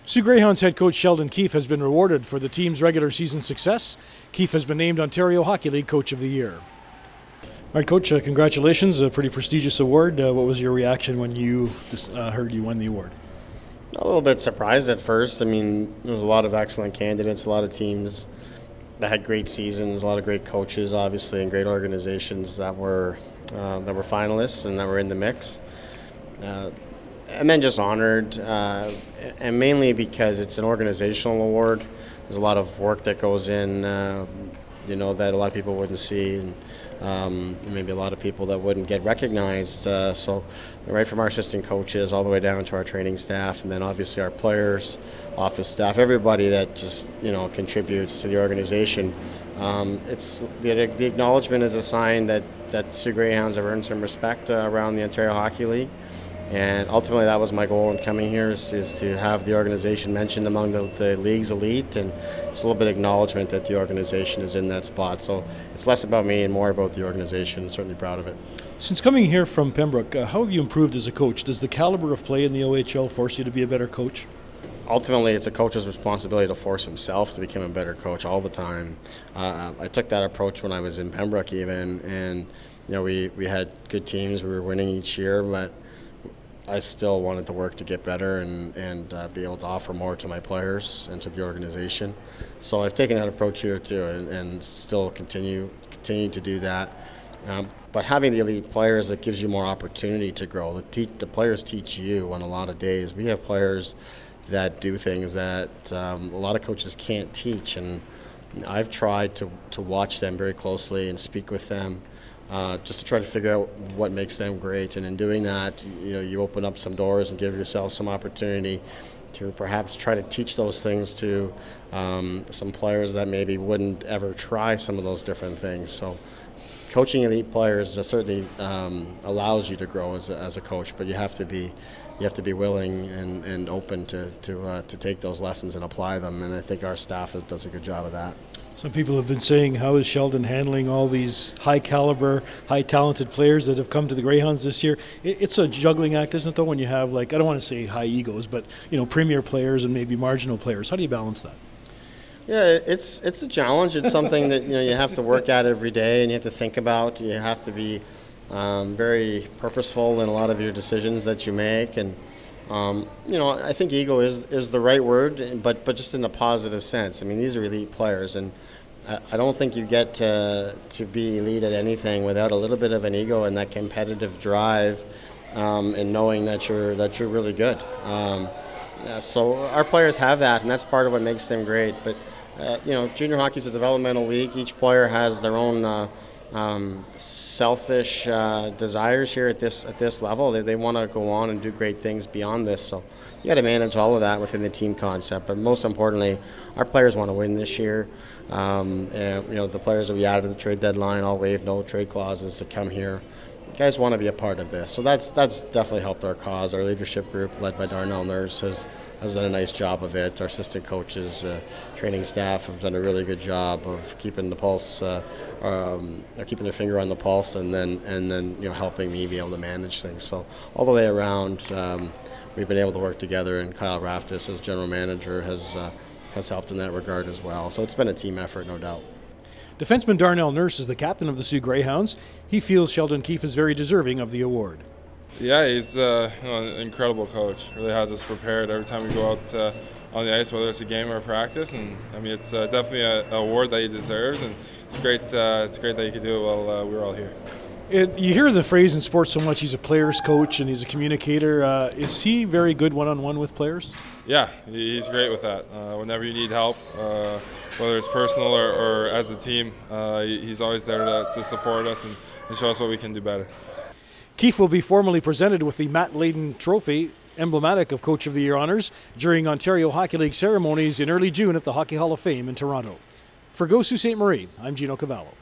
Soo Greyhounds head coach Sheldon Keefe has been rewarded for the team's regular season success. Keefe has been named Ontario Hockey League Coach of the Year. All right, Coach, congratulations. A pretty prestigious award. What was your reaction when you heard you won the award? A little bit surprised at first. I mean, there was a lot of excellent candidates, a lot of teams that had great seasons, a lot of great coaches, obviously, and great organizations that were finalists and that were in the mix. And then just honored, and mainly because it's an organizational award. There's a lot of work that goes in, that a lot of people wouldn't see, and maybe a lot of people that wouldn't get recognized. So right from our assistant coaches all the way down to our training staff, and then obviously our players, office staff, everybody that just contributes to the organization. It's the acknowledgement is a sign that Soo Greyhounds have earned some respect around the Ontario Hockey League. And ultimately, that was my goal in coming here, is to have the organization mentioned among the league's elite, and it's a little bit of acknowledgement that the organization is in that spot. So it's less about me and more about the organization. I'm certainly proud of it. Since coming here from Pembroke, how have you improved as a coach? Does the caliber of play in the OHL force you to be a better coach? Ultimately, it's a coach's responsibility to force himself to become a better coach all the time. I took that approach when I was in Pembroke even, and we had good teams. We were winning each year, but I still wanted to work to get better and be able to offer more to my players and to the organization. So I've taken that approach here too, and still continue to do that. But having the elite players, that gives you more opportunity to grow. The players teach you on a lot of days. We have players that do things that a lot of coaches can't teach, and I've tried to watch them very closely and speak with them. Just to try to figure out what makes them great, and in doing that, you open up some doors and give yourself some opportunity to perhaps try to teach those things to some players that maybe wouldn't ever try some of those different things. So, coaching elite players certainly allows you to grow as a coach, but you have to be willing and open to take those lessons and apply them. And I think our staff does a good job of that. Some people have been saying, how is Sheldon handling all these high-caliber, high-talented players that have come to the Greyhounds this year? It's a juggling act, isn't it, though, when you have, I don't want to say high egos, but, premier players and maybe marginal players. How do you balance that? Yeah, it's a challenge. It's something that, you have to work at every day, and you have to think about. You have to be very purposeful in a lot of your decisions that you make. And, I think ego is the right word, but just in a positive sense. I mean, these are elite players, and I don't think you get to be elite at anything without a little bit of an ego and that competitive drive, and knowing that you're really good. So our players have that, and that's part of what makes them great. But junior hockey is a developmental league. Each player has their own selfish desires here at this level. They want to go on and do great things beyond this. So you got to manage all of that within the team concept. But most importantly, our players want to win this year. And the players that we added to the trade deadline all waived no trade clauses to come here. Guys want to be a part of this, so that's definitely helped our cause. Our leadership group, led by Darnell Nurse, has done a nice job of it. Our assistant coaches, training staff have done a really good job of keeping the pulse, keeping their finger on the pulse, and then helping me be able to manage things. So all the way around, we've been able to work together, and Kyle Raftis, as general manager, has helped in that regard as well. So it's been a team effort, no doubt. Defenseman Darnell Nurse is the captain of the Soo Greyhounds. He feels Sheldon Keefe is very deserving of the award. Yeah, he's an incredible coach. Really has us prepared every time we go out on the ice, whether it's a game or a practice. And I mean, it's definitely an award that he deserves, and it's great. It's great that he could do it while we're all here. You hear the phrase in sports so much. He's a player's coach and he's a communicator. Is he very good one-on-one with players? Yeah, he's great with that. Whenever you need help, whether it's personal or as a team, he's always there to support us and show us what we can do better. Keefe will be formally presented with the Matt Layden Trophy, emblematic of Coach of the Year honors, during Ontario Hockey League ceremonies in early June at the Hockey Hall of Fame in Toronto. For Go Sault Ste. Marie, I'm Gino Cavallo.